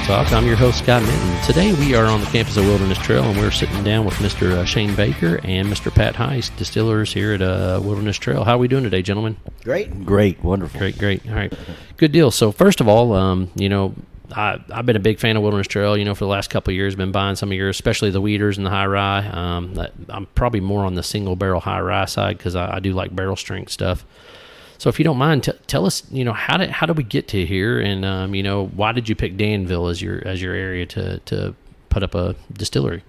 Talk. I'm your host, Scott Minton. Today we are on the campus of Wilderness Trail, and we're sitting down with Mr. Shane Baker and Mr. Pat Heist, distillers here at Wilderness Trail. How are we doing today, gentlemen? Great, wonderful. Great. All right, good deal. So first of all, I've been a big fan of Wilderness Trail, for the last couple of years. Been buying some of yours, especially the Weeders and the High Rye. I'm probably more on the single barrel High Rye side because I do like barrel strength stuff. So if you don't mind, tell us, how did we get to here, and why did you pick Danville as your area to put up a distillery?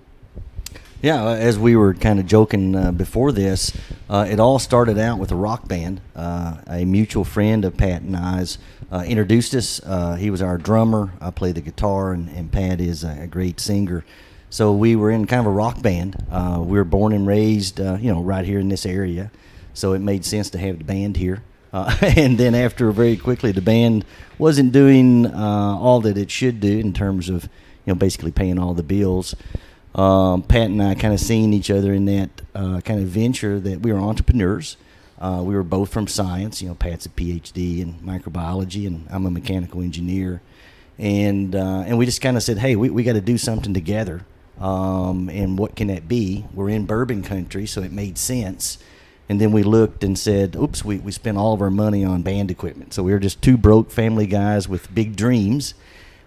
Yeah, as we were kind of joking before this, it all started out with a rock band. A mutual friend of Pat and I's introduced us. He was our drummer. I play the guitar, and Pat is a great singer. So we were in kind of a rock band. We were born and raised, right here in this area. So it made sense to have the band here. And then after very quickly, the band wasn't doing all that it should do in terms of, basically paying all the bills. Pat and I kind of seen each other in that kind of venture that we were entrepreneurs. We were both from science. Pat's a PhD in microbiology, and I'm a mechanical engineer. And we just kind of said, hey, we got to do something together. And what can that be? We're in bourbon country, so it made sense. And then we looked and said, oops, we spent all of our money on band equipment. So we were just two broke family guys with big dreams.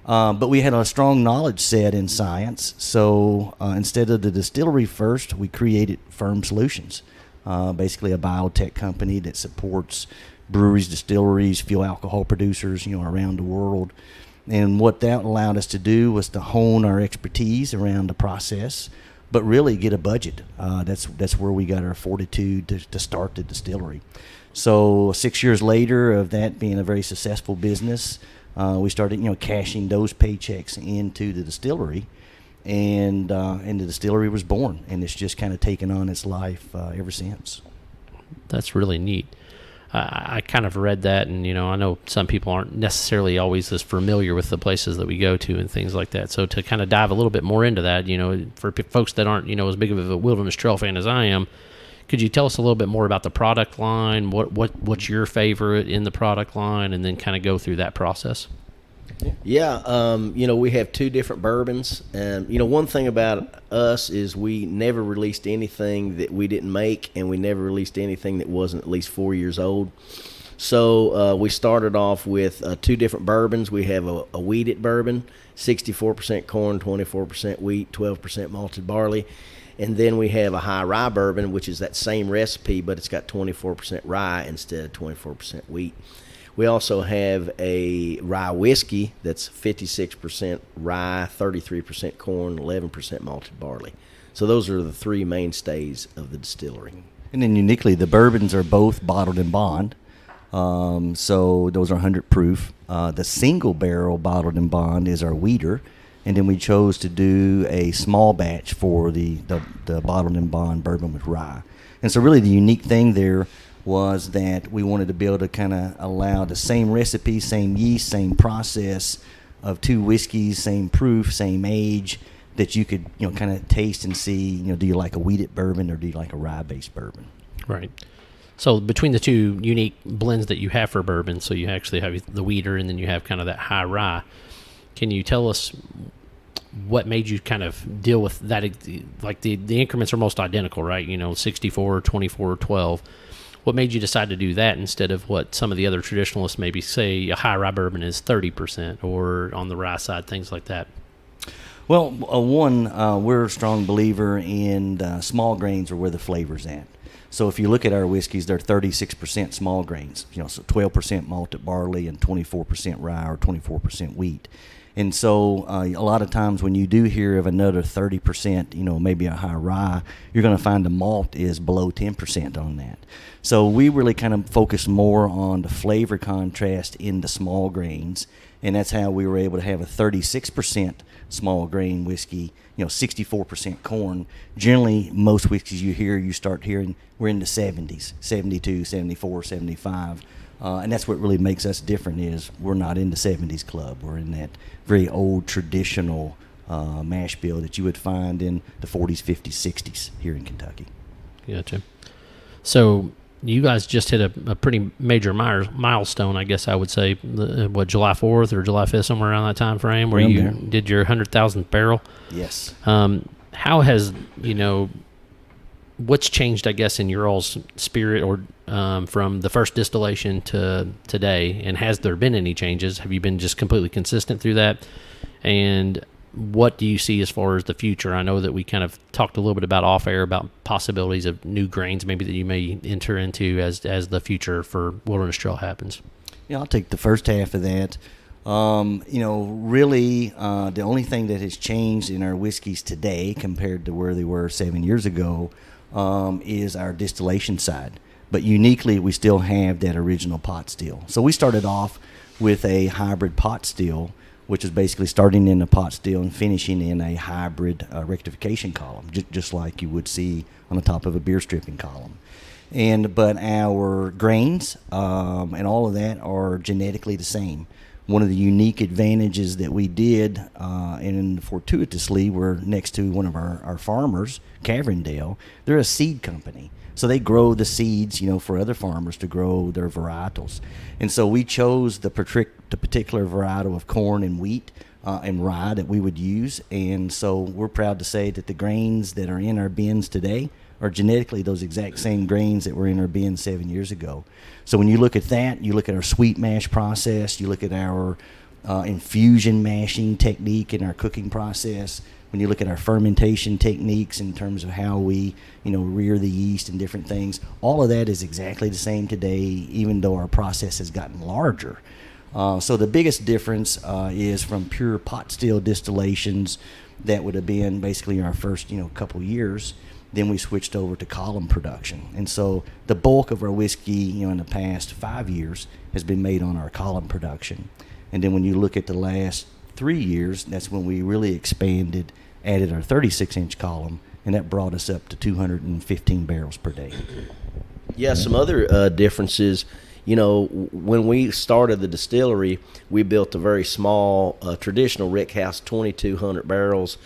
But we had a strong knowledge set in science. So instead of the distillery first, we created Firm Solutions, basically a biotech company that supports breweries, distilleries, fuel alcohol producers, around the world. And what that allowed us to do was to hone our expertise around the process, but really get a budget. That's where we got our fortitude to start the distillery. So 6 years later of that being a very successful business, we started, cashing those paychecks into the distillery, and the distillery was born, and it's just kind of taken on its life ever since. That's really neat. I kind of read that, and I know some people aren't necessarily always as familiar with the places that we go to and things like that. So to kind of dive a little bit more into that, for folks that aren't as big of a Wilderness Trail fan as I am, could you tell us a little bit more about the product line? What's your favorite in the product line, and then kind of go through that process? Yeah, we have two different bourbons, and one thing about us is we never released anything that we didn't make, and we never released anything that wasn't at least 4 years old. So we started off with two different bourbons. We have a wheated bourbon, 64% corn, 24% wheat, 12% malted barley. And then we have a high rye bourbon, which is that same recipe, but it's got 24% rye instead of 24% wheat. We also have a rye whiskey that's 56% rye, 33% corn, 11% malted barley. So those are the three mainstays of the distillery. And then uniquely, the bourbons are both bottled in bond. So those are 100 proof. The single barrel bottled in bond is our Weeder. And then we chose to do a small batch for the bottled in bond bourbon with rye. And so really the unique thing there was that we wanted to be able to kind of allow the same recipe, same yeast, same process of two whiskeys, same proof, same age, that you could, kind of taste and see, do you like a wheated bourbon or do you like a rye-based bourbon? Right. So between the two unique blends that you have for bourbon, so you actually have the Weeder and then you have kind of that high rye, can you tell us what made you kind of deal with that? Like the increments are most identical, right? 64, 24, 12. What made you decide to do that instead of what some of the other traditionalists maybe say a high rye bourbon is 30% or on the rye side, things like that? Well, we're a strong believer in small grains are where the flavor's at. So if you look at our whiskeys, they're 36% small grains, so 12% malted barley and 24% rye or 24% wheat. And so a lot of times when you do hear of another 30%, maybe a high rye, you're going to find the malt is below 10% on that. So we really kind of focus more on the flavor contrast in the small grains, and that's how we were able to have a 36% small grain whiskey, 64% corn. Generally, most whiskeys you start hearing, we're in the 70s, 72, 74, 75. And that's what really makes us different is we're not in the 70s club. We're in that very old traditional mash bill that you would find in the 40s, 50s, 60s here in Kentucky. Gotcha. So you guys just hit a pretty major milestone, I guess I would say. July 4th or July 5th, somewhere around that time frame, where you did your 100,000th barrel. Yes. How has, what's changed, I guess, in your all's spirit or from the first distillation to today? And has there been any changes? Have you been just completely consistent through that? And what do you see as far as the future? I know that we kind of talked a little bit about off air about possibilities of new grains maybe that you may enter into as the future for Wilderness Trail happens. Yeah, I'll take the first half of that. Really, the only thing that has changed in our whiskeys today compared to where they were 7 years ago is our distillation side. But uniquely, we still have that original pot still. So we started off with a hybrid pot still, which is basically starting in a pot still and finishing in a hybrid rectification column, just like you would see on the top of a beer stripping column. But our grains and all of that are genetically the same. One of the unique advantages that we did, and fortuitously, we're next to one of our farmers, Caverndale. They're a seed company. So they grow the seeds, for other farmers to grow their varietals. And so we chose the particular varietal of corn and wheat and rye that we would use. And so we're proud to say that the grains that are in our bins today are genetically those exact same grains that were in our bins 7 years ago. So when you look at that, you look at our sweet mash process, you look at our infusion mashing technique in our cooking process, when you look at our fermentation techniques in terms of how we, rear the yeast and different things, all of that is exactly the same today, even though our process has gotten larger. So the biggest difference is from pure pot still distillations that would have been basically our first, couple years. Then we switched over to column production. And so the bulk of our whiskey, in the past 5 years has been made on our column production. And then when you look at the last 3 years, that's when we really expanded, added our 36-inch column, and that brought us up to 215 barrels per day. Yeah, some other differences. When we started the distillery, we built a very small traditional rick house, 2,200 barrels,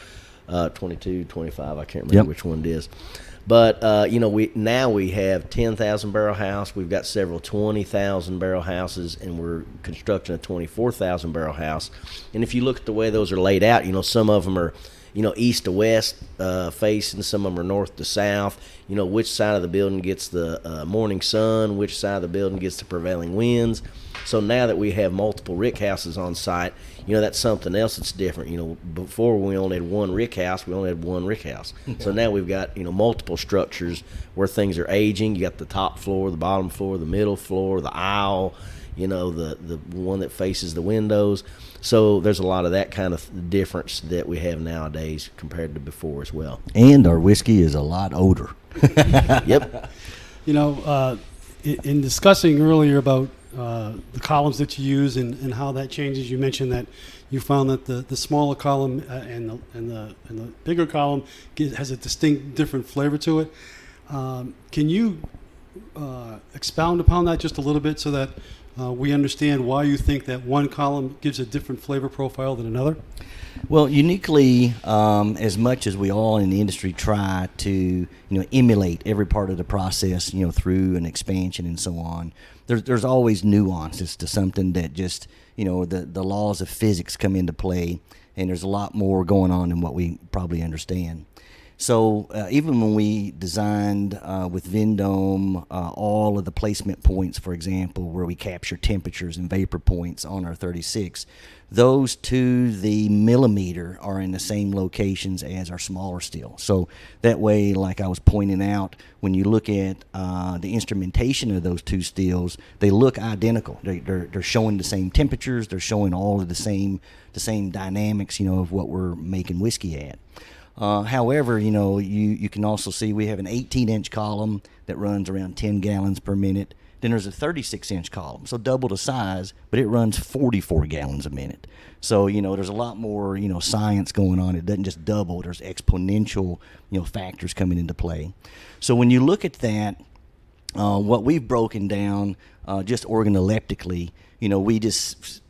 22, 25, I can't remember which one it is. But, we have 10,000 barrel house. We've got several 20,000 barrel houses, and we're constructing a 24,000 barrel house. And if you look at the way those are laid out, some of them are, east to west facing, some of them are north to south. Which side of the building gets the morning sun, which side of the building gets the prevailing winds. So now that we have multiple rick houses on site, that's something else that's different. Before we only had one rick house, So now we've got, multiple structures where things are aging. You got the top floor, the bottom floor, the middle floor, the aisle, the one that faces the windows. So there's a lot of that kind of difference that we have nowadays compared to before as well. And our whiskey is a lot older. Yep. In discussing earlier about the columns that you use and how that changes, you mentioned that you found that the smaller column and the bigger column has a distinct different flavor to it. Can you expound upon that just a little bit so that we understand why you think that one column gives a different flavor profile than another? Well, uniquely, as much as we all in the industry try to, emulate every part of the process, through an expansion and so on, there's always nuances to something that just, the laws of physics come into play, and there's a lot more going on than what we probably understand. So even when we designed with Vendome all of the placement points, for example, where we capture temperatures and vapor points on our 36, those to the millimeter are in the same locations as our smaller still. So that way, like I was pointing out, when you look at the instrumentation of those two stills, they look identical. They're showing the same temperatures. They're showing all of the same dynamics, of what we're making whiskey at. However, you can also see we have an 18-inch column that runs around 10 gallons per minute. Then there's a 36-inch column, so double the size, but it runs 44 gallons a minute. So, there's a lot more, science going on. It doesn't just double. There's exponential, factors coming into play. So when you look at that, what we've broken down just organoleptically, we just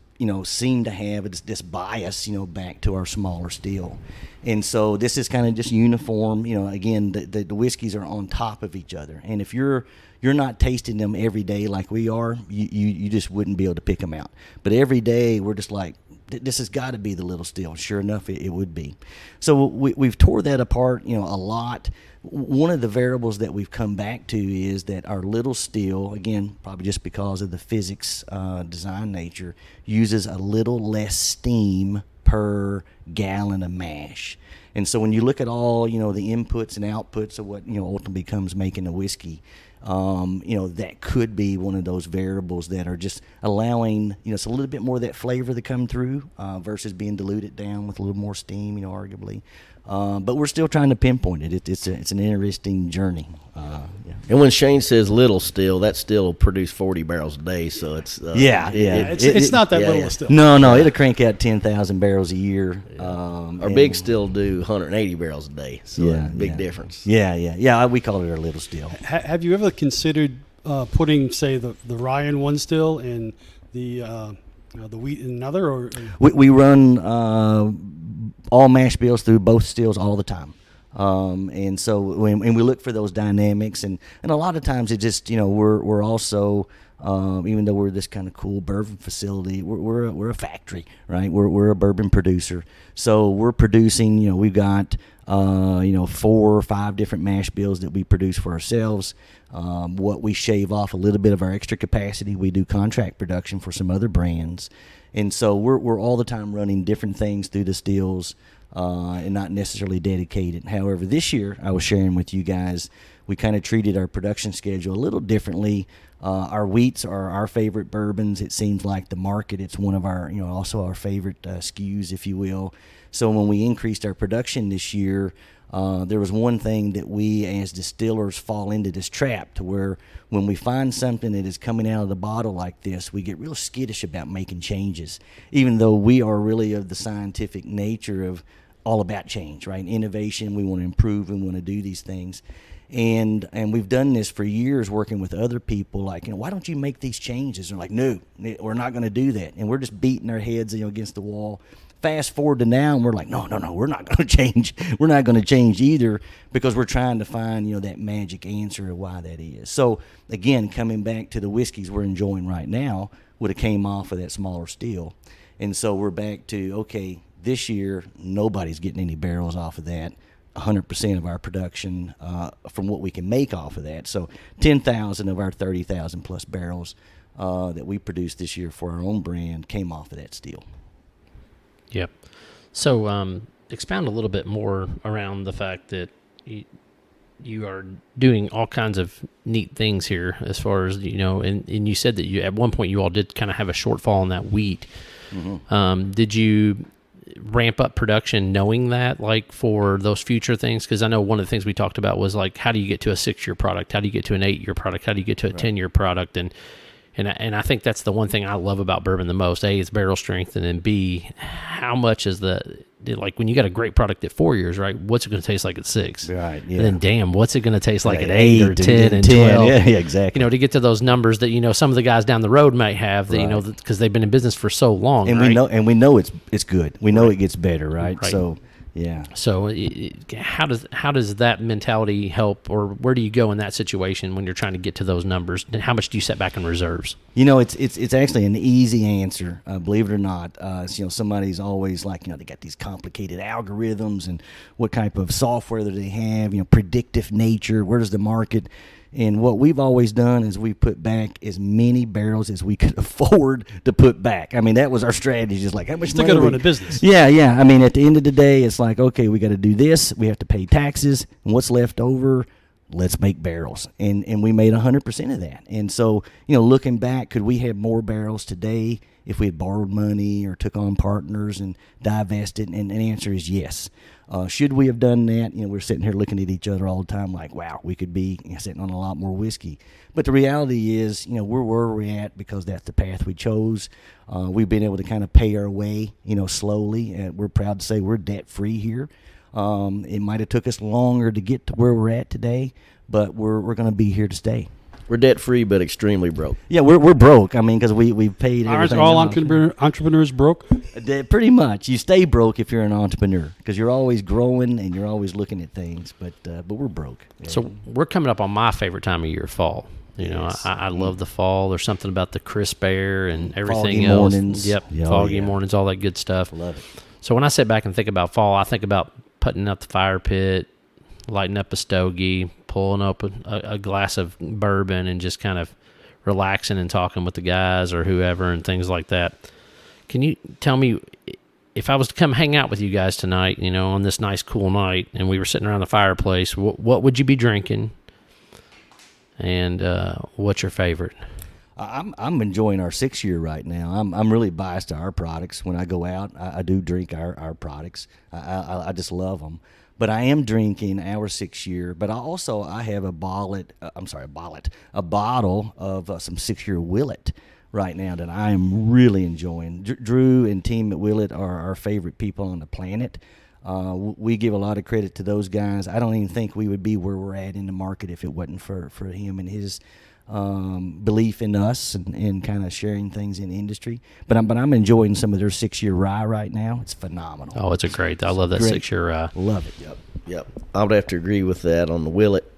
seem to have this bias, back to our smaller still. And so this is kind of just uniform. Again, the whiskeys are on top of each other. And if you're not tasting them every day like we are, you just wouldn't be able to pick them out. But every day we're just like, this has got to be the little still. Sure enough, it would be. So we've tore that apart, a lot. One of the variables that we've come back to is that our little still, again, probably just because of the physics, design nature, uses a little less steam per gallon of mash. And so when you look at all, the inputs and outputs of what, ultimately becomes making a whiskey, that could be one of those variables that are just allowing, it's a little bit more of that flavor to come through versus being diluted down with a little more steam, arguably. But we're still trying to pinpoint it. It's an interesting journey. Yeah. And when Shane says little still, that still will produce 40 barrels a day. So it's it's not that little still. No, it'll crank out 10,000 barrels a year. Our big still do 180 barrels a day. So big difference. Yeah. We call it our little still. Have you ever considered putting, say, the rye in one still and the wheat in another? Or we run all mash bills through both stills all the time. And so when we look for those dynamics, and a lot of times it just, we're also, even though we're this kind of cool bourbon facility, we're a factory, right? We're a bourbon producer. So we're producing, we've got, 4 or 5 different mash bills that we produce for ourselves. What we shave off a little bit of our extra capacity, we do contract production for some other brands. And so we're all the time running different things through the stills, and not necessarily dedicated. However, this year I was sharing with you guys, we kind of treated our production schedule a little differently. Our wheats are our favorite bourbons. It seems like the market, it's one of our, also our favorite SKUs, if you will. So when we increased our production this year, there was one thing that we as distillers fall into this trap to where when we find something that is coming out of the bottle like this, we get real skittish about making changes, even though we are really of the scientific nature of all about change, right? Innovation, we want to improve, we want to do these things. And we've done this for years working with other people, like, why don't you make these changes? And they're like, no, we're not going to do that. And we're just beating our heads, against the wall. Fast forward to now, and we're like, no, we're not going to change. We're not going to change either, because we're trying to find, that magic answer of why that is. So, again, coming back to the whiskeys we're enjoying right now, would have came off of that smaller still. And so we're back to, okay, this year, nobody's getting any barrels off of that. 100% of our production from what we can make off of that. So 10,000 of our 30,000 plus barrels that we produced this year for our own brand came off of that still. Yep. So expound a little bit more around the fact that you are doing all kinds of neat things here as far as, and you said that you at one point you all did kind of have a shortfall in that wheat. Mm-hmm. Did you ramp up production knowing that, like, for those future things? Because I know one of the things we talked about was, like, how do you get to a 6-year product? How do you get to an 8-year product? How do you get to a 10-year product? And I think that's the one thing I love about bourbon the most. A, it's barrel strength, and then B, how much is like when you got a great product at 4 years, right? What's it going to taste like at 6? Right. Yeah. And then, damn, what's it going to taste like at 8 or 10 and 12? Yeah, exactly. To get to those numbers that some of the guys down the road might have, that because they've been in business for so long, and right? we know it's good. We know it gets better, right? So. Yeah. So how does that mentality help, or where do you go in that situation when you're trying to get to those numbers? And how much do you set back in reserves? It's actually an easy answer, believe it or not. Somebody's always like, they got these complicated algorithms and what type of software that they have, predictive nature, where does the market. And what we've always done is we put back as many barrels as we could afford to put back. I mean, that was our strategy. Just like, how much money? Still got to run a business. Yeah. I mean, at the end of the day, it's like, okay, we got to do this. We have to pay taxes. And what's left over, let's make barrels. And we made 100% of that. And so, looking back, could we have more barrels today if we had borrowed money or took on partners and divested? And the answer is yes. Should we have done that? We're sitting here looking at each other all the time like, wow, we could be sitting on a lot more whiskey. But the reality is, we're where we're at because that's the path we chose. We've been able to kind of pay our way, slowly. And we're proud to say we're debt-free here. It might have took us longer to get to where we're at today, but we're going to be here to stay. We're debt free, but extremely broke. Yeah, we're broke. I mean, because we've paid Aren't everything. all off. entrepreneurs broke? Pretty much. You stay broke if you're an entrepreneur because you're always growing and you're always looking at things. But we're broke. So we're coming up on my favorite time of year, fall. You know, Yes. I love the fall. There's something about the crisp air and everything Foggy else. mornings. Yep, Oh, foggy yeah. mornings, all that good stuff. Love it. So when I sit back and think about fall, I think about putting up the fire pit, lighting up a stogie, pulling up a glass of bourbon, and just kind of relaxing and talking with the guys or whoever and things like that. Can you tell me, if I was to come hang out with you guys tonight, you know, on this nice cool night, and we were sitting around the fireplace, what would you be drinking? And what's your favorite? I'm enjoying our 6-year right now. I'm really biased to our products. When I go out, I do drink our products. I just love them. But I am drinking our 6-year. But I have a bottle of some 6-year Willet right now that I am really enjoying. Drew and team at Willet are our favorite people on the planet. We give a lot of credit to those guys. I don't even think we would be where we're at in the market if it wasn't for him and his belief in us and kind of sharing things in the industry. But I'm enjoying some of their 6-year rye right now. It's phenomenal. Oh, it's I love that Great. 6-year rye. Love it. Yep. I would have to agree with that on the Willet.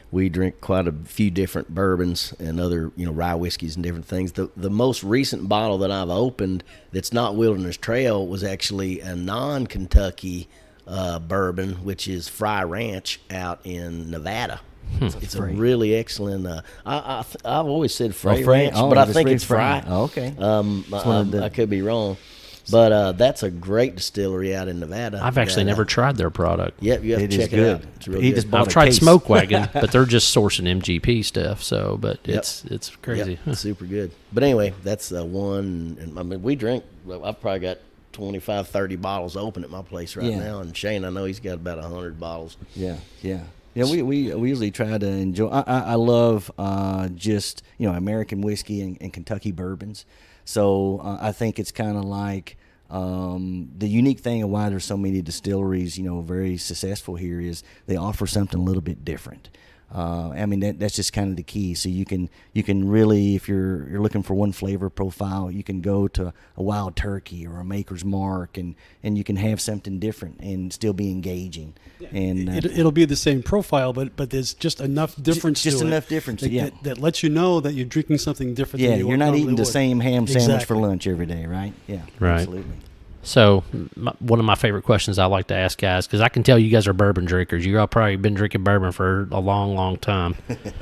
We drink quite a few different bourbons and other, rye whiskeys and different things. The most recent bottle that I've opened that's not Wilderness Trail was actually a non-Kentucky bourbon, which is Fry Ranch out in Nevada. It's a really excellent. I've always said Fry Ranch, but I think it's Fry. Oh, okay. I could be wrong. But that's a great distillery out in Nevada. I've actually never tried their product. Yep, you have It to is check good. it out. It's real He good. just bought I've a tried case. Smoke Wagon, but they're just sourcing MGP stuff. So, but it's crazy. Yep, super good. But anyway, that's one. And I mean, we drink. Well, I've probably got 25, 30 bottles open at my place right Yeah. now. And Shane, I know he's got about 100 bottles. Yeah. We usually try to enjoy. I love just American whiskey and Kentucky bourbons. So I think it's kind of like the unique thing of why there's so many distilleries, very successful here is they offer something a little bit different. I mean that's just kind of the key. So you can really, if you're looking for one flavor profile, you can go to a Wild Turkey or a Maker's Mark, and you can have something different and still be engaging. And It'll be the same profile, but there's just enough difference. just to it enough difference, yeah. that lets you know that you're drinking something different. yeah, than you you're not normally eating the would. same ham sandwich Exactly. for lunch every day, right? Yeah, Right. absolutely. So one of my favorite questions I like to ask guys, because I can tell you guys are bourbon drinkers. You all probably been drinking bourbon for a long, long time.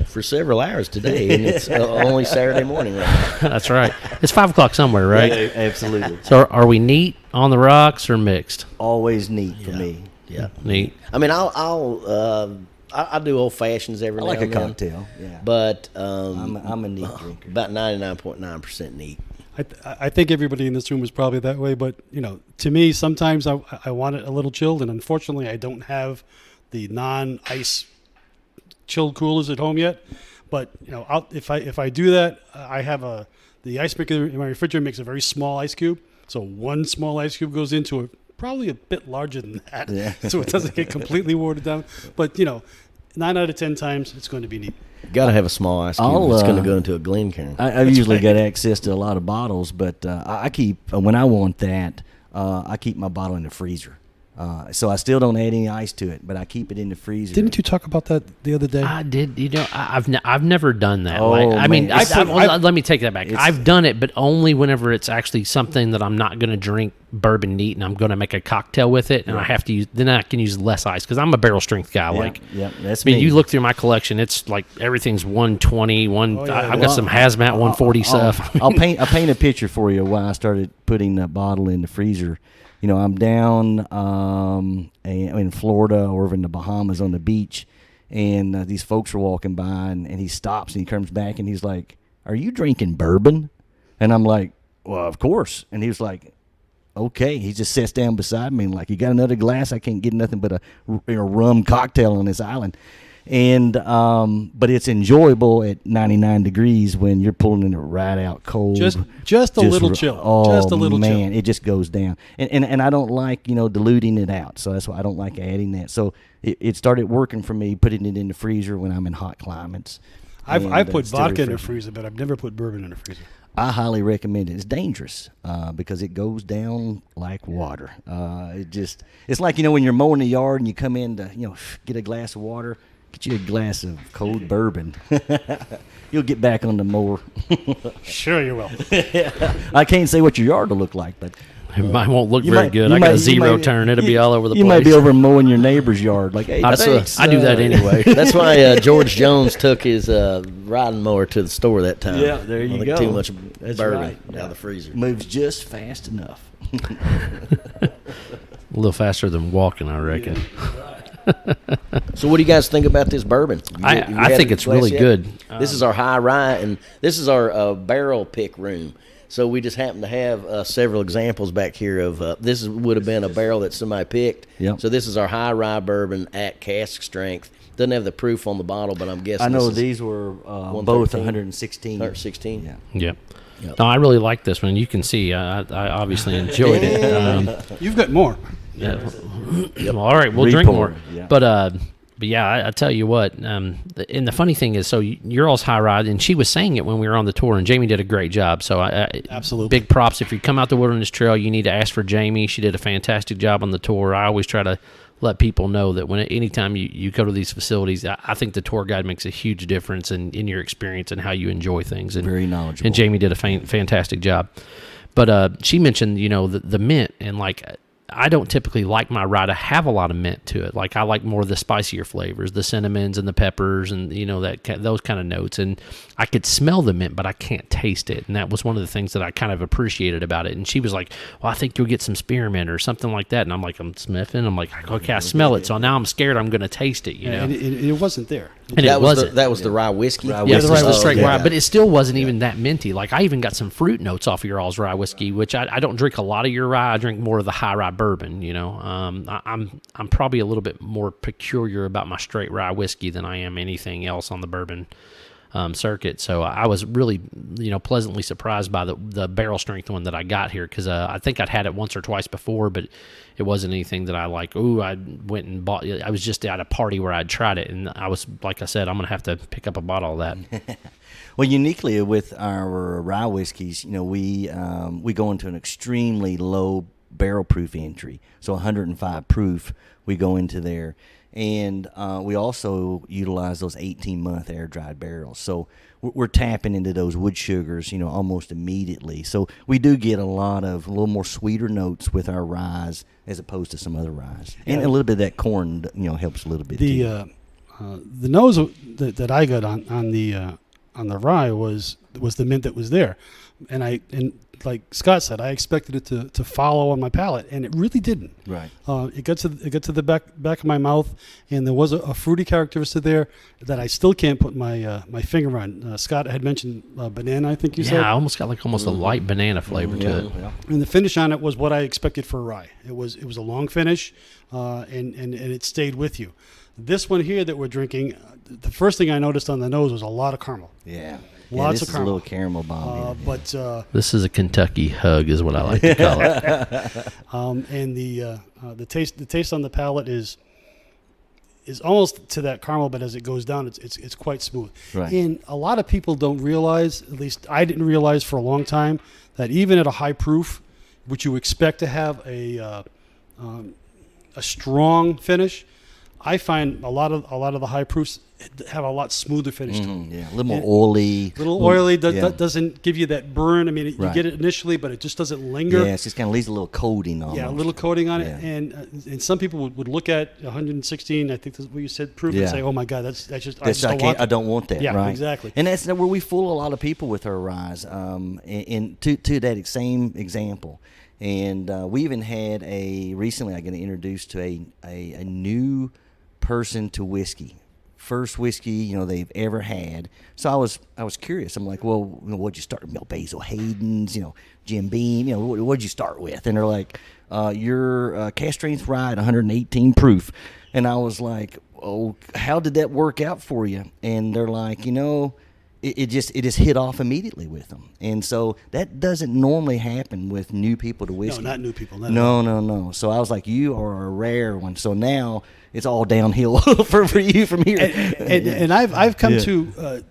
For several hours today, and it's only Saturday morning right now. That's right. It's 5 o'clock somewhere, right? Yeah, absolutely. So are we neat on the rocks or mixed? Always neat for me. Yeah. Neat. I mean, I do old fashions every I now like a and then. cocktail. Yeah, But I'm a neat drinker. about 99.9% neat. I think everybody in this room is probably that way, but to me, sometimes I want it a little chilled, and unfortunately, I don't have the non-ice chilled coolers at home yet. But if I do that, I have the ice maker in my refrigerator makes a very small ice cube, so one small ice cube goes into it, probably a bit larger than that, Yeah. so it doesn't get completely watered down. But 9 out of 10 times, it's going to be neat. Got to have a small ice cube. I'll, It's going to go into a Glencairn. I've usually got access to a lot of bottles, but I keep when I want that, I keep my bottle in the freezer. So I still don't add any ice to it, but I keep it in the freezer. Didn't you talk about that the other day? I did. I've never done that. Oh, I mean, man. let me take that back. I've done it, but only whenever it's actually something that I'm not going to drink bourbon neat, and I'm going to make a cocktail with it, and I have to use. Then I can use less ice because I'm a barrel strength guy. Yeah, that's I mean, me. you look through my collection; it's like everything's 120. I've got some hazmat 140 stuff. I'll paint a picture for you why I started putting that bottle in the freezer. I'm down in Florida or in the Bahamas on the beach, and these folks are walking by, and he stops and he comes back and he's like, "Are you drinking bourbon?" And I'm like, "Well, of course." And he was like, "Okay." He just sits down beside me and like, "You got another glass?" I can't get nothing but a rum cocktail on this island. And but it's enjoyable at 99 degrees when you're pulling it right out cold. Just a little chill. Oh, Just a little man, chill. it just goes down. And I don't like diluting it out, so that's why I don't like adding that. So it started working for me, putting it in the freezer when I'm in hot climates. I put distillery vodka in the freezer. freezer, but I've never put bourbon in the freezer. I highly recommend it. It's dangerous because it goes down like water. It's like, when you're mowing the yard and you come in to, get a glass of water, get you a glass of cold bourbon. You'll get back on the mower. Sure you will. I can't say what your yard will look like, but Mine won't look you very might- good. you I got might- a you zero might- turn. It'll be all over the you place. might be over mowing your neighbor's yard. Like, hey, thanks, I do that anyway. That's why George Jones took his riding mower to the store that time. Yeah, there you I think go. Too much That's bourbon right. out of the freezer. Moves just fast enough. A little faster than walking, I reckon. So, what do you guys think about this bourbon? You I had think a it's glass really yet? good. This is our high rye, and this is our barrel pick room. So we just happen to have several examples back here of this would have been a barrel that somebody picked. Yep. So this is our high rye bourbon at cask strength. Doesn't have the proof on the bottle, but I'm guessing I know this is these were both 113. 116. 116. Yeah. Yep. Yep. No, I really like this one. You can see I obviously enjoyed it. You've got more. Yeah. Well, all right, we'll drink Repour, more. yeah. But yeah, I tell you what. And the funny thing is, so your all's high ride, and she was saying it when we were on the tour, and Jamie did a great job. So Absolutely. big props. If you come out the Wilderness Trail, you need to ask for Jamie. She did a fantastic job on the tour. I always try to let people know that anytime you go to these facilities, I think the tour guide makes a huge difference in your experience and how you enjoy things. And, Very knowledgeable. And Jamie did a fantastic job. But she mentioned, the mint, and I don't typically like my rye to have a lot of mint to it. Like I like more of the spicier flavors, the cinnamons and the peppers, and those kind of notes. And I could smell the mint, but I can't taste it. And that was one of the things that I kind of appreciated about it. And she was like, "Well, I think you'll get some spearmint or something like that." And I'm like, I'm sniffing. I'm like, okay, I smell it. So now I'm scared I'm going to taste it. And it wasn't there. And it wasn't. That was the rye whiskey. Rye Yeah, the rye whiskey. was straight Yeah. rye, but it still wasn't even that minty. Like I even got some fruit notes off of your all's rye whiskey, which I don't drink a lot of your rye. I drink more of the high rye bourbon. I'm probably a little bit more peculiar about my straight rye whiskey than I am anything else on the bourbon circuit. So I was really pleasantly surprised by the barrel strength one that I got here, because I think I'd had it once or twice before, but it wasn't anything that I like. Ooh, I went and bought. I was just at a party where I'd tried it, and I was, like I said, I'm gonna have to pick up a bottle of that. Well, uniquely with our rye whiskeys, we go into an extremely low barrel proof entry, so 105 proof. We go into there, and we also utilize those 18-month air dried barrels. So we're tapping into those wood sugars, almost immediately. So we do get a little more sweeter notes with our ryes as opposed to some other ryes, and a little bit of that corn, helps a little bit too. The nose that I got on the rye was the mint that was there, and like Scott said, I expected it to follow on my palate, and it really didn't. Right. It got to the back of my mouth, and there was a fruity characteristic there that I still can't put my finger on. Scott had mentioned banana, I think you said. Yeah, I almost got almost a light banana flavor to it. Yeah. And the finish on it was what I expected for a rye. It was a long finish, and it stayed with you. This one here that we're drinking, the first thing I noticed on the nose was a lot of caramel. Yeah. Lots this of is a little caramel bomb. But This is a Kentucky hug, is what I like to call it. and the taste on the palate is almost to that caramel, but as it goes down, it's quite smooth. Right. And a lot of people don't realize, at least I didn't realize for a long time, that even at a high proof, which you expect to have a strong finish, I find a lot of the high proofs have a lot smoother finish to them. Yeah, a little more oily. A little oily. Yeah. Doesn't give you that burn. I mean, you Right. get it initially, but it just doesn't linger. Yeah, it just kind of leaves a little coating on it. Yeah, a little coating on it, Yeah. and some people would look at 116. I think that's what you said, proof, Yeah. and say, "Oh my God, that's just I That's, just I, don't can't, want I that." don't want that. Yeah, right? exactly. And that's where we fool a lot of people with our ryes. And to that same example, and we even had recently I got introduced to a new person to whiskey. First whiskey they've ever had. So I was curious. I'm like, well, what'd you start? Basil Hayden's, Jim Beam. What'd you start with? And they're like, your cask strength rye at 118 proof. And I was like, oh, how did that work out for you? And they're like, it just hit off immediately with them. And so that doesn't normally happen with new people to whiskey. No, not new people. No. So I was like, you are a rare one. So now it's all downhill for you from here. And I've come to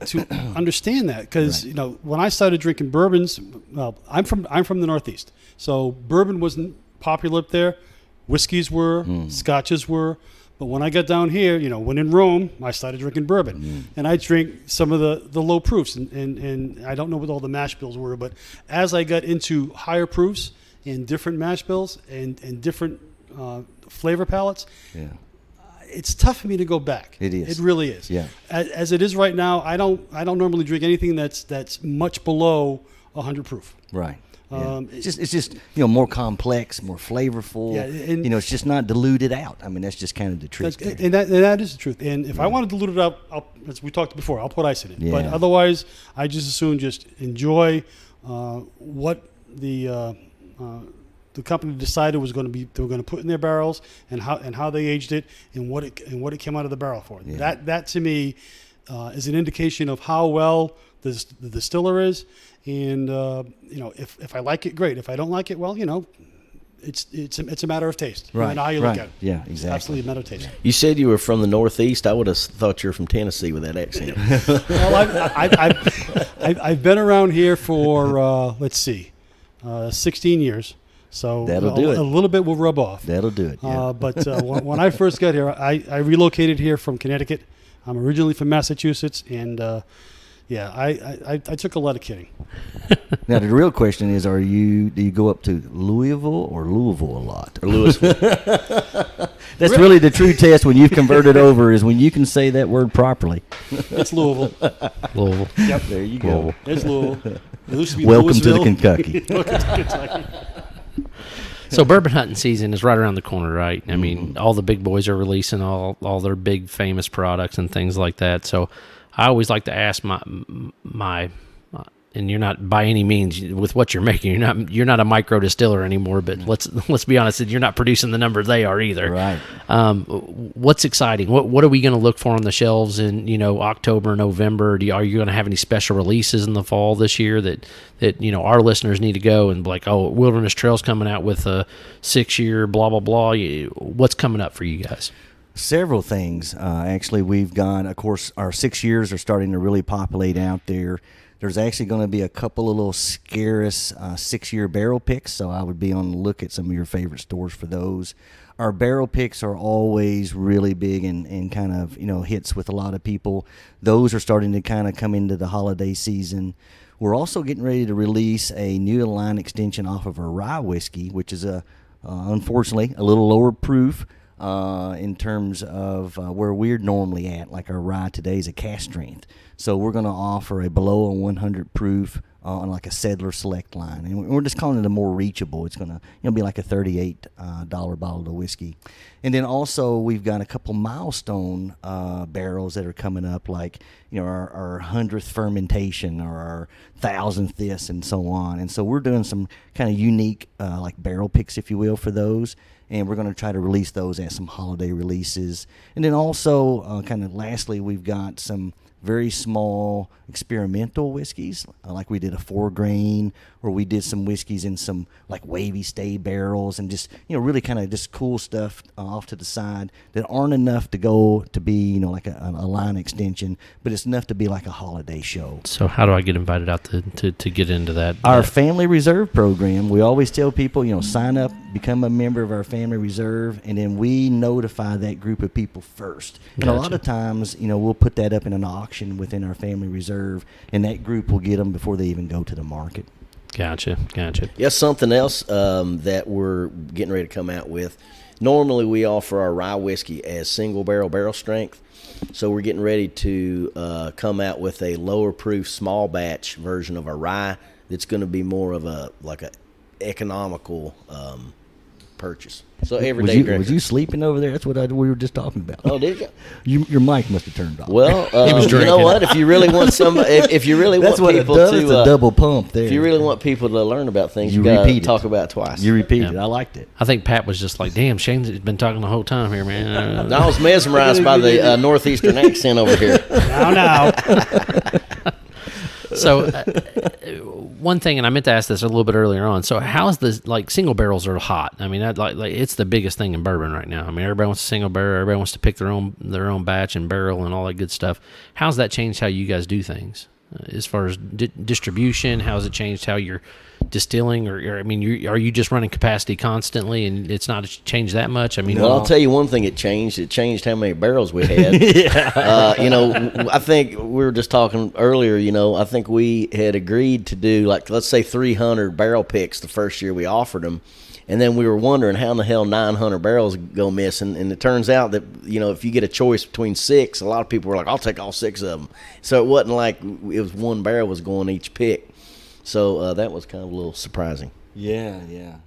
understand that because Right. when I started drinking bourbons, well, I'm from the Northeast, so bourbon wasn't popular up there. Whiskeys were, scotches were. But when I got down here, when in Rome, I started drinking bourbon. And I drink some of the low proofs. And I don't know what all the mash bills were, but as I got into higher proofs and different mash bills and different flavor palettes, it's tough for me to go back. It is. It really is. Yeah. As it is right now, I don't normally drink anything that's much below 100 proof. Right. Yeah. It's just more complex, more flavorful. Yeah, and it's just not diluted out. I mean, that's just kind of the trick. And that is the truth. And if I want to dilute it out, as we talked before, I'll put ice in it. Yeah. But otherwise, I just as soon just enjoy what the company decided was going to be. They were going to put in their barrels and how they aged it and what it came out of the barrel for. Yeah. That to me is an indication of how well the distiller is. And if I like it, great. If I don't like it, well, it's a matter of taste. Right. No matter how you look at it. Yeah, exactly. Absolutely a matter of taste. You said you were from the Northeast. I would have thought you were from Tennessee with that accent. Well, I've been around here for 16 years. So That'll do it. A little bit will rub off. That'll do it. Yeah. But when I first got here, I relocated here from Connecticut. I'm originally from Massachusetts, and I took a lot of kidding. Now the real question is: do you go up to Louisville or Louisville a lot? Or Louisville. That's really the true test when you've converted over is when you can say that word properly. It's Louisville. Louisville. Yep. There you go. Louisville. It's Louisville. It used to be Welcome to the Louisville. Kentucky. Welcome to Kentucky. So bourbon hunting season is right around the corner, right? I mean, all the big boys are releasing all their big famous products and things like that. So I always like to ask my and you're not by any means with what you're making. You're not a micro distiller anymore. But let's be honest, you're not producing the numbers they are either. Right. What's exciting? What are we going to look for on the shelves in October, November? Are you going to have any special releases in the fall this year that our listeners need to go and be like, oh, Wilderness Trail's coming out with a 6-year blah blah blah? What's coming up for you guys? Several things. Actually, we've got, of course, our 6 years are starting to really populate out there. There's actually going to be a couple of little scarce 6-year barrel picks, so I would be on the look at some of your favorite stores for those. Our barrel picks are always really big and kind of, hits with a lot of people. Those are starting to kind of come into the holiday season. We're also getting ready to release a new line extension off of our rye whiskey, which is, unfortunately, a little lower proof. In terms of where we're normally at, like our rye today is a cask strength. So we're going to offer a below a 100 proof on like a Settler Select line. And we're just calling it a more reachable. It's going to be like a $38 bottle of whiskey. And then also we've got a couple milestone barrels that are coming up, like our 100th fermentation or our 1000th this and so on. And so we're doing some kind of unique like barrel picks, if you will, for those. And we're going to try to release those as some holiday releases. And then also, kind of lastly, we've got some very small experimental whiskeys, like we did a 4-grain, or we did some whiskeys in some like wavy stay barrels, and just really kind of just cool stuff off to the side that aren't enough to go to be like a line extension, but it's enough to be like a holiday show. So how do I get invited out to get into that? Our Family Reserve program, we always tell people, sign up, become a member of our Family Reserve, and then we notify that group of people first. And Gotcha. a lot of times, we'll put that up in an auction within our Family Reserve, and that group will get them before they even go to the market. Gotcha. Yeah, something else that we're getting ready to come out with. Normally, we offer our rye whiskey as single barrel strength. So we're getting ready to come out with a lower proof small batch version of our rye that's going to be more of a economical purchase. So everyday drinker. Was you sleeping over there? That's what we were just talking about. Oh, did you? Your mic must have turned off. Well, was you know drinking. what? If you really want if you really that's want what people it does. It's to a double pump there. if you really want people to learn about things, You you got to repeat it. talk about it twice. You repeated Yeah. it. I liked it. I think Pat was just like, damn, Shane's been talking the whole time here, man. I was mesmerized by the northeastern accent over here. Now. So one thing, and I meant to ask this a little bit earlier on. So how's the single barrels are hot? I mean, like it's the biggest thing in bourbon right now. I mean, everybody wants a single barrel. Everybody wants to pick their own batch and barrel and all that good stuff. How's that changed how you guys do things as far as distribution? How's it changed how you're distilling, or I mean, are you just running capacity constantly, and it's not changed that much? I mean, well, I'll tell you one thing. It changed how many barrels we had. I think we were just talking earlier. I think we had agreed to do let's say 300 barrel picks the first year we offered them, and then we were wondering how in the hell 900 barrels go missing. And it turns out that if you get a choice between 6, a lot of people were like, "I'll take all 6 of them." So it wasn't like it was one barrel was going each pick. So that was kind of a little surprising. Yeah.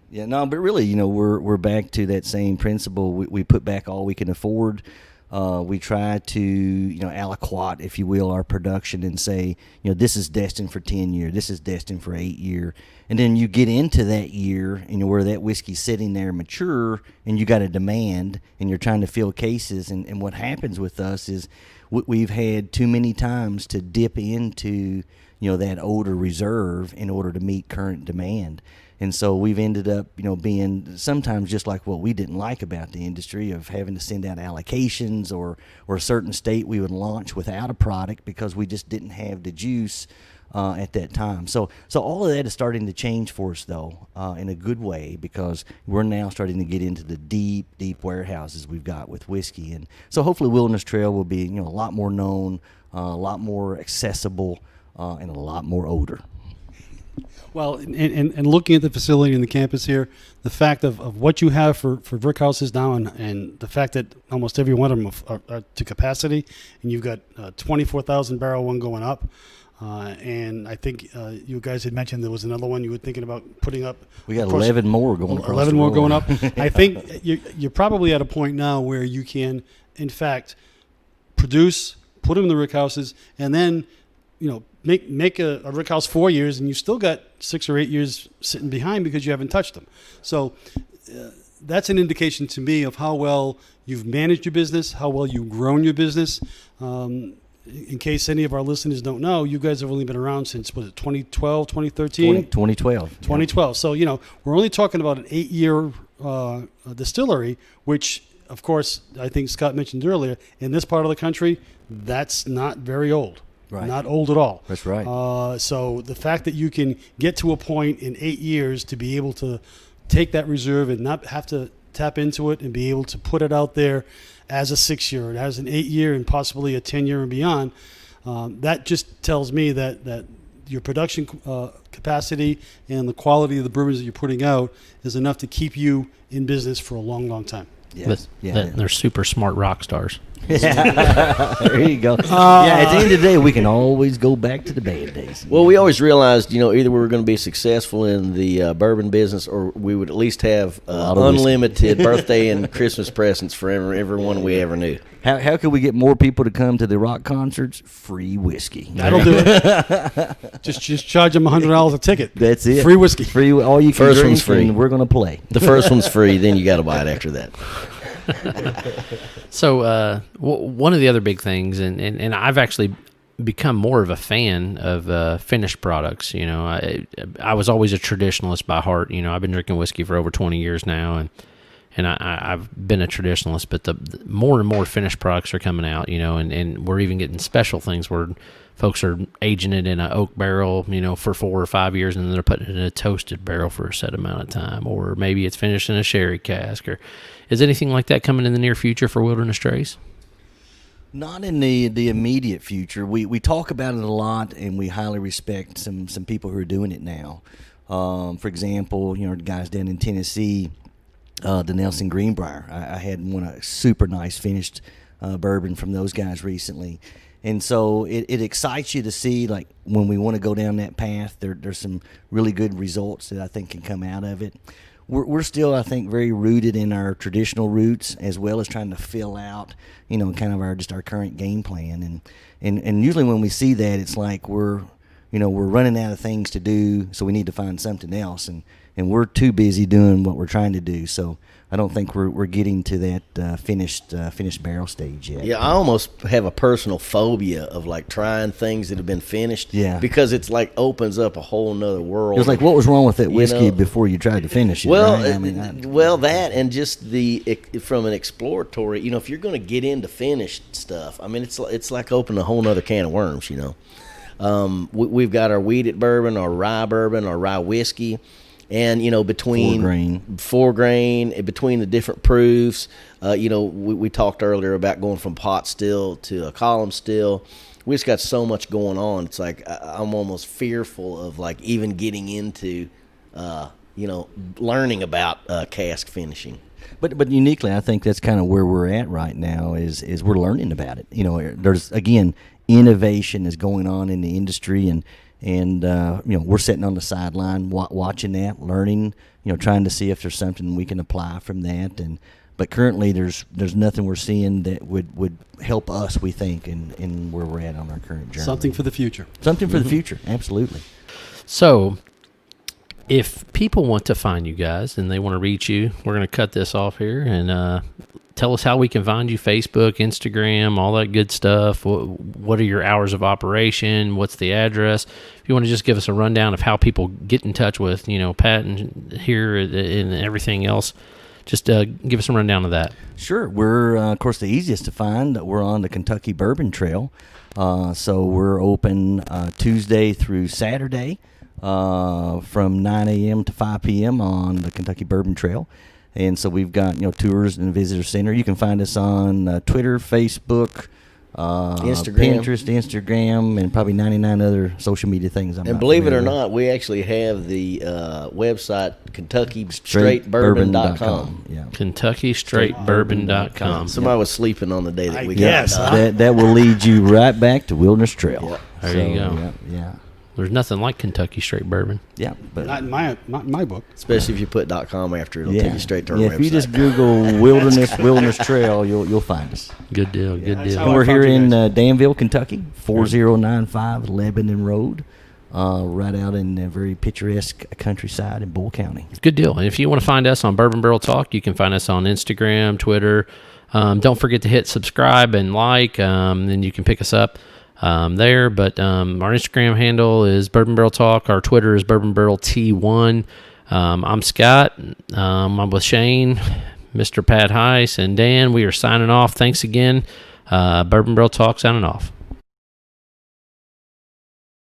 No, but really, we're back to that same principle. We put back all we can afford. We try to, aliquot, if you will, our production and say, this is destined for 10 year, this is destined for 8 year. And then you get into that year, where that whiskey's sitting there mature, and you got a demand, and you're trying to fill cases. And what happens with us is we've had too many times to dip into that older reserve in order to meet current demand. And so we've ended up, being sometimes just like what we didn't like about the industry of having to send out allocations or a certain state we would launch without a product because we just didn't have the juice at that time. So all of that is starting to change for us, though, in a good way, because we're now starting to get into the deep warehouses we've got with whiskey. And so hopefully Wilderness Trail will be, a lot more known, a lot more accessible, and a lot more older. Well, and looking at the facility and the campus here, the fact of what you have for brick houses now, and the fact that almost every one of them are to capacity, and you've got 24,000 barrel one going up, and I think you guys had mentioned there was another one you were thinking about putting up. We got 11 more going across 11 the more road. going up. I think you're probably at a point now where you can, in fact, produce, put them in the rick houses, and then make a rick house 4 years, and you still got 6 or 8 years sitting behind because you haven't touched them. So that's an indication to me of how well you've managed your business, how well you've grown your business. In case any of our listeners don't know, you guys have only been around since, was it 2012, 2013? 2012. 2012. So, we're only talking about an 8-year distillery, which, of course, I think Scott mentioned earlier, in this part of the country, that's not very old. Right. Not old at all. That's right. So the fact that you can get to a point in 8 years to be able to take that reserve and not have to tap into it and be able to put it out there as a 6-year, as an 8-year, and possibly a 10-year and beyond, that just tells me that your production capacity and the quality of the bourbons that you're putting out is enough to keep you in business for a long, long time. They're super smart rock stars. There you go. At the end of the day, we can always go back to the bad days. Well, we always realized, either we were going to be successful in the bourbon business, or we would at least have unlimited birthday and Christmas presents for everyone we ever knew. How could we get more people to come to the rock concerts? Free whiskey. That'll do it. just charge them $100 a ticket. That's it. Free whiskey. Free. All you can First drink, one's free. and we're going to play. The first one's free, then you got to buy it after that. So one of the other big things, and I've actually become more of a fan of finished products. I was always a traditionalist by heart. I've been drinking whiskey for over 20 years now, and I've been a traditionalist. But the more and more finished products are coming out, and we're even getting special things where folks are aging it in an oak barrel, for 4 or 5 years, and then they're putting it in a toasted barrel for a set amount of time, or maybe it's finished in a sherry cask. Or is anything like that coming in the near future for Wilderness Trace? Not in the immediate future. We talk about it a lot, and we highly respect some people who are doing it now. For example, the guys down in Tennessee, the Nelson Greenbrier. I had a super nice finished bourbon from those guys recently. And so it excites you to see, like, when we want to go down that path, there's some really good results that I think can come out of it. We're still, I think, very rooted in our traditional roots, as well as trying to fill out, kind of our current game plan. And usually when we see that, it's like we're running out of things to do, so we need to find something else. And we're too busy doing what we're trying to do. So I don't think we're getting to that finished barrel stage yet. Yeah, I almost have a personal phobia of like trying things that have been finished. Yeah. Because it's like opens up a whole nother world. It was like, what was wrong with that whiskey know, before you tried to finish it? Well, right? I mean, well, that and just from an exploratory, if you're going to get into finished stuff, I mean, it's like opening a whole nother can of worms, We've got our wheated bourbon, our rye whiskey, and between 4-grain, between the different proofs, we talked earlier about going from pot still to a column still. We just got so much going on. It's like I'm almost fearful of like even getting into, learning about cask finishing. But uniquely, I think that's kind of where we're at right now. Is we're learning about it. There's again innovation is going on in the industry, and we're sitting on the sideline watching that, learning, trying to see if there's something we can apply from that. But currently there's nothing we're seeing that would help us, we think, in where we're at on our current journey. Something for the future. Something for the future, absolutely. So, if people want to find you guys and they want to reach you, we're going to cut this off here and tell us how we can find you. Facebook, Instagram, all that good stuff. What are your hours of operation? What's the address? If you want to just give us a rundown of how people get in touch with, Pat and here and everything else, just give us a rundown of that. Sure. We're, of course, the easiest to find. We're on the Kentucky Bourbon Trail. So we're open Tuesday through Saturday from 9 a.m. to 5 p.m. on the Kentucky Bourbon Trail. And so we've got, tours in the visitor center. You can find us on Twitter, Facebook, Pinterest, Instagram, and probably 99 other social media things. And believe it or not, we actually have the website KentuckyStraightBourbon.com. Yeah. KentuckyStraightBourbon.com. Somebody was sleeping on the day that we guess, got huh? That will lead you right back to Wilderness Trail. Yeah. There you go. Yeah. There's nothing like Kentucky Straight Bourbon. Yeah. But Not in my book. Especially if you put .com after, it'll take you straight to our website. If you just Google Wilderness Trail, you'll find us. Good deal. Good that's deal. how And I we're found here you in guys. Danville, Kentucky, 4095 Lebanon Road, right out in the very picturesque countryside in Bull County. Good deal. And if you want to find us on Bourbon Barrel Talk, you can find us on Instagram, Twitter. Don't forget to hit subscribe and like, then you can pick us up there. But our Instagram handle is Bourbon Barrel Talk. Our Twitter is Bourbon Barrel T1. I'm Scott. I'm with Shane, Mr. Pat Heist, and Dan. We are signing off. Thanks again. Bourbon Barrel Talk signing off.